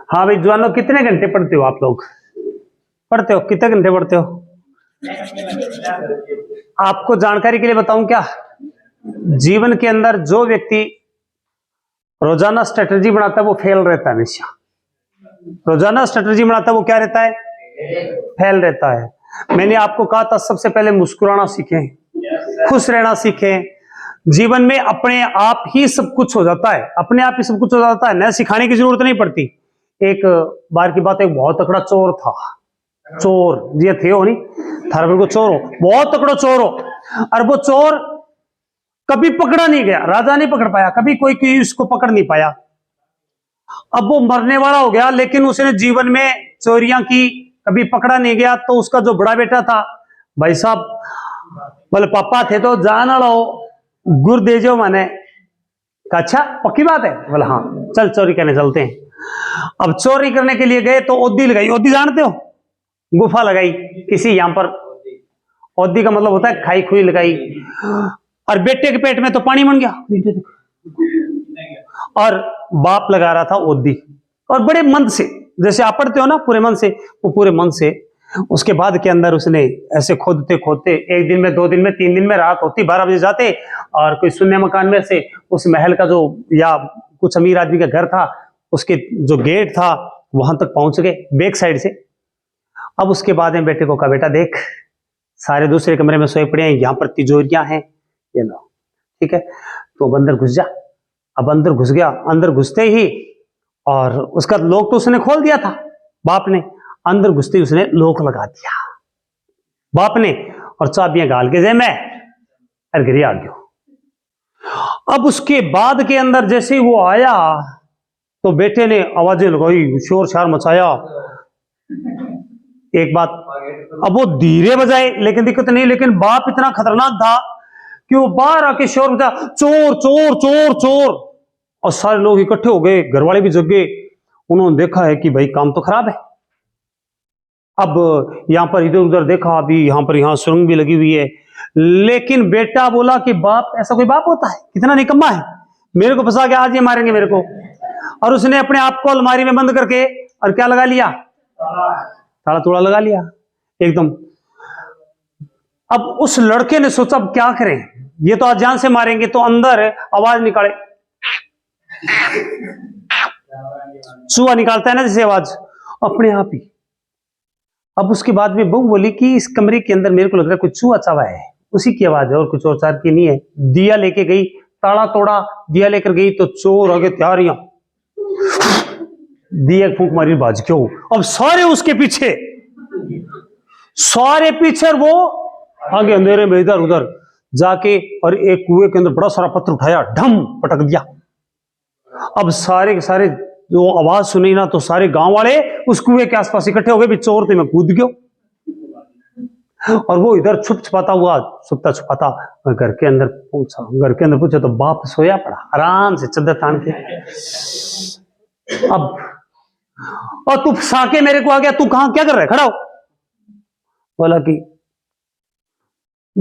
हाँ भाई जवानों, कितने घंटे पढ़ते हो आप लोग? पढ़ते हो? कितने घंटे पढ़ते हो? आपको जानकारी के लिए बताऊं क्या, जीवन के अंदर जो व्यक्ति रोजाना स्ट्रेटजी बनाता है वो फेल रहता है हमेशा। रोजाना स्ट्रेटजी बनाता है वो क्या रहता है? फेल रहता है। मैंने आपको कहा था सबसे पहले मुस्कुराना सीखें, खुश रहना सीखें। जीवन में अपने आप ही सब कुछ हो जाता है, अपने आप ही सब कुछ हो जाता है, न सिखाने की जरूरत नहीं पड़ती। एक बार की बात, एक बहुत तकड़ा चोर था। चोर जी थे हो नहीं, थारा बिल्कुल चोर हो, बहुत तकड़ा चोर हो। और वो चोर कभी पकड़ा नहीं गया, राजा नहीं पकड़ पाया, कभी कोई उसको पकड़ नहीं पाया। अब वो मरने वाला हो गया, लेकिन उसने जीवन में चोरियां की, कभी पकड़ा नहीं गया। तो उसका जो बड़ा बेटा था, भाई साहब बोले पापा थे तो जान लो गुर दे जो मैंने कहा, अच्छा पक्की बात है? बोले हाँ, चल चोरी करने चलते हैं। अब चोरी करने के लिए गए तो ओद्दी लगाई, ओद्दी जानते हो, गुफा लगाई किसी यहां पर। ओद्दी का मतलब होता है खाई खुई लगाई। और बेटे के पेट में तो पानी बन गया, और बाप लगा रहा था ओद्दी, और बड़े मन से, जैसे आप पढ़ते हो ना पूरे मन से, वो पूरे मन से। उसके बाद के अंदर उसने ऐसे खोदते खोदते, एक दिन में, 2 दिन में, 3 दिन में, रात होती 12 बजे जाते, और कोई शून्य मकान में से उस महल का जो, या कुछ अमीर आदमी का घर था, उसके जो गेट था वहां तक पहुंच गए बैक साइड से। अब उसके बाद में बेटे को कहा, बेटा देख सारे दूसरे कमरे में सोए पड़े हैं, यहां पर तिजोरियां हैं, ये लो, ठीक है, तो अब अंदर घुस जा। अब अंदर घुस गया। अंदर घुसते ही, और उसका लॉक तो उसने खोल दिया था बाप ने, अंदर घुसते ही उसने लॉक लगा दिया बाप ने, और चाबियां गाल के मैं घर आ गया। अब उसके बाद के अंदर जैसे ही वो आया तो बेटे ने आवाजें लगाई, शोर शार मचाया। एक बात, अब वो धीरे बजाए लेकिन दिक्कत नहीं, लेकिन बाप इतना खतरनाक था कि वो बाहर आके शोर मचा, चोर चोर चोर चोर। और सारे लोग इकट्ठे हो गए, घर वाले भी जग गए। उन्होंने देखा है कि भाई काम तो खराब है। अब यहां पर इधर उधर देखा, अभी यहां पर, यहां सुरंग भी लगी हुई है। लेकिन बेटा बोला कि बाप, ऐसा कोई बाप होता है? कितना निकम्मा है, मेरे को फंसा के आज ये मारेंगे मेरे को। और उसने अपने आप को अलमारी में बंद करके, और क्या लगा लिया? ताला तोड़ा लगा लिया एकदम। अब उस लड़के ने सोचा अब क्या करें, ये तो आज जान से मारेंगे। तो अंदर आवाज निकाले, चूहा निकालता है ना जैसे आवाज, अपने आप ही। अब उसके बाद में बहू बोली कि इस कमरे के अंदर मेरे को लग रहा है कुछ चूहा चावा है, उसी की आवाज है और कुछ और चार की नहीं है। दिया लेके गई, ताला तोड़ा, दिया लेकर गई तो चोर आगे तैयारियां, दिया फूंक मारी, बाज क्यों। अब सारे उसके पीछे, सारे पीछे, वो आगे अंधेरे में इधर उधर जाके, और एक कुएं के अंदर बड़ा सारा पत्थर उठाया, ढम पटक दिया। अब सारे के सारे जो आवाज सुनी ना, तो सारे गांव वाले उस कुएं के आसपास इकट्ठे हो गए, भी चोर तो मैं कूद गयो। और वो इधर छुप छुपाता हुआ, छुपता छुपाता घर के अंदर पहुंचा। घर के अंदर पूछा तो बाप सोया पड़ा आराम से चद्दर तान के। अब और तू साके मेरे को आ गया, तू कहां क्या कर रहा है, खड़ा हो। बोला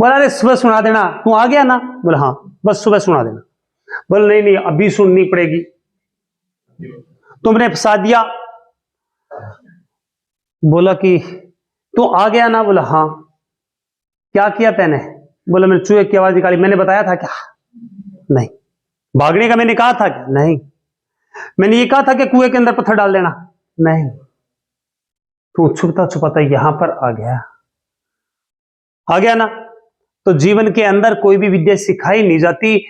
अरे सुबह सुना देना, तू आ गया ना। बोला हाँ बस सुबह सुना देना। बोला नहीं नहीं अभी सुननी पड़ेगी, तुमने फंसा दिया। बोला कि तू आ गया ना। बोला हाँ। क्या किया तैने? बोला मैंने चूहे की आवाज निकाली। मैंने बताया था क्या? नहीं। भागने का मैंने कहा था क्या? नहीं। मैंने ये कहा था कि कुएं के अंदर पत्थर डाल देना? नहीं। तू छुपता छुपाता यहां पर आ गया ना। तो जीवन के अंदर कोई भी विद्या सिखाई नहीं जाती,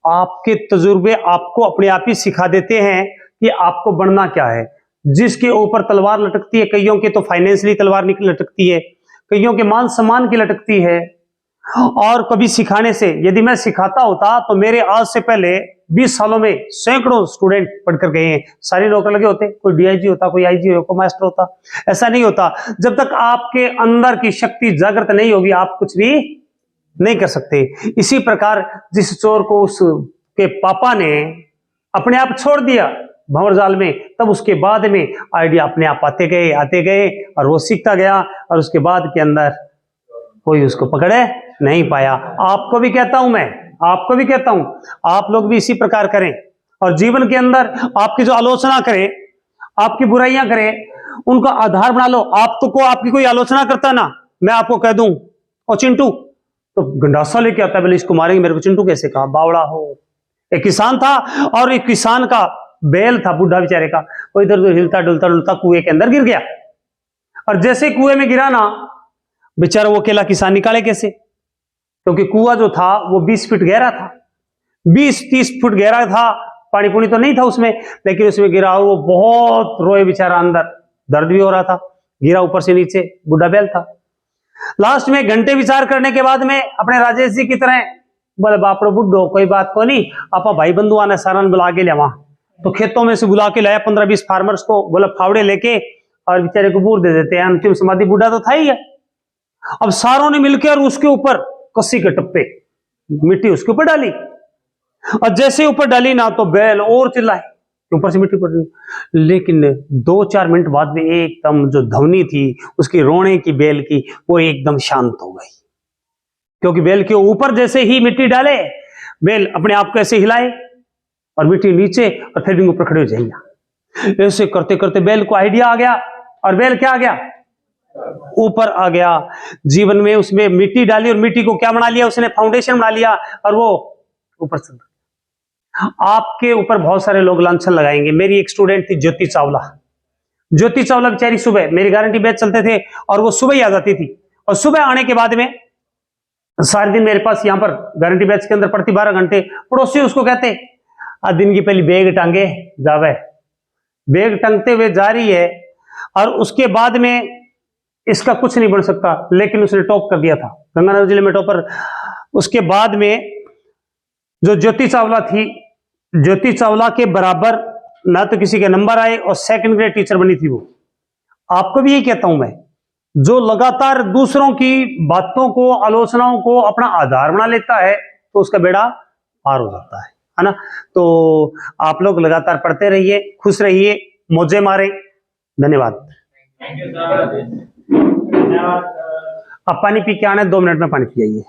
आपके तजुर्बे आपको अपने आप ही सिखा देते हैं कि आपको बनना क्या है। जिसके ऊपर तलवार लटकती है, कईयों के तो फाइनेंशियली तलवार लटकती है, कईयों के मान सम्मान की लटकती है। और कभी सिखाने से, यदि मैं सिखाता होता तो मेरे आज से पहले 20 सालों में सैकड़ों स्टूडेंट पढ़कर गए हैं, सारे नौकर लगे होते, कोई डीआईजी होता, कोई आईजी होता, कोई मास्टर होता। ऐसा नहीं होता। जब तक आपके अंदर की शक्ति जागृत नहीं होगी आप कुछ भी नहीं कर सकते। इसी प्रकार जिस चोर को उसके पापा ने अपने आप छोड़ दिया भंवर जाल में, तब उसके बाद में आइडिया अपने आप आते गए और वो सीखता गया, और उसके बाद के अंदर कोई उसको पकड़े नहीं पाया। आपको भी कहता हूं मैं, आपको भी कहता हूं, आप लोग भी इसी प्रकार करें। और जीवन के अंदर आपकी जो आलोचना करें, आपकी बुराइयां करे, उनका आधार बना लो। आप तो को आपकी कोई आलोचना करता ना, मैं आपको कह दूं ओ चिंटू, तो गंडासा लेके आता है, बोले इसको मारेंगे, मेरे को चिंटू कैसे कहा, बावड़ा हो। एक किसान था और एक किसान का बैल था बूढ़ा बेचारे का, वो इधर उधर हिलता डुलता डुलता कुएं के अंदर गिर गया। और जैसे कुएं में गिरा ना, बेचारा वो अकेला किसान निकाले कैसे, क्योंकि कुआं जो था वो 20 फीट गहरा था, 20-30 फुट गहरा था, पानी पुनी तो नहीं था उसमें, लेकिन उसमें गिरा और वो बहुत रोए बेचारा, अंदर दर्द भी हो रहा था, गिरा ऊपर से नीचे, बूढ़ा बैल था। लास्ट में घंटे विचार करने के बाद में अपने राजेश जी की तरह बोले, बाप रे बुड्ढो, कोई बात को नहीं, आपा भाई बंधु आने सारण बुला के लिया। वहां तो खेतों में से बुला के लाया 15-20 फार्मर्स को, बोला फावड़े लेके और बेचारे को बूर दे देते हैं, अंतिम समाधि, बूढ़ा तो था ही है। अब सारों ने मिलकर उसके ऊपर कस्सी के टप्पे मिट्टी उसके ऊपर डाली, और जैसे ऊपर डाली ना तो बैल और चिल्लाए, ऊपर से मिट्टी पड़ रही। लेकिन 2-4 मिनट बाद में एकदम जो ध्वनि थी उसकी रोने की बैल की, वो एकदम शांत हो गई, क्योंकि बैल के ऊपर जैसे ही मिट्टी डाले, बैल अपने आप को ऐसे हिलाए और मिट्टी नीचे, और फिर भी ऊपर खड़े हो जाएगा। ऐसे करते करते बैल को आइडिया आ गया, और बैल क्या आ गया, ऊपर आ गया। जीवन में उसमें मिट्टी डाली और मिट्टी को क्या बना लिया उसने, फाउंडेशन बना लिया, और वो ऊपर चल। आपके ऊपर बहुत सारे लोग लांछन लगाएंगे। मेरी एक स्टूडेंट थी ज्योति चावला, ज्योति चावला बेचारी सुबह मेरी गारंटी बैच चलते थे, और वो सुबह ही आ जाती थी, और सुबह आने के बाद में सारे दिन मेरे पास यहाँ पर गारंटी बैच के अंदर पड़ती 12 घंटे। पड़ोसी उसको कहते, दिन की पहली बैग टांगे जावे, बैग टंगते हुए जा रही है, और उसके बाद में इसका कुछ नहीं बन सकता, लेकिन उसने टॉप कर दिया था गंगानगर जिले में टॉपर। उसके बाद में जो ज्योति चावला थी, ज्योति चावला के बराबर ना तो किसी के नंबर आए, और सेकंड ग्रेड टीचर बनी थी वो। आपको भी यही कहता हूं मैं, जो लगातार दूसरों की बातों को, आलोचनाओं को अपना आधार बना लेता है, तो उसका बेड़ा पार हो जाता है ना। तो आप लोग लगातार पढ़ते रहिए, खुश रहिए, मौजे मारे। धन्यवाद। अब पानी पी के आना है, 2 मिनट में पानी पी आइए।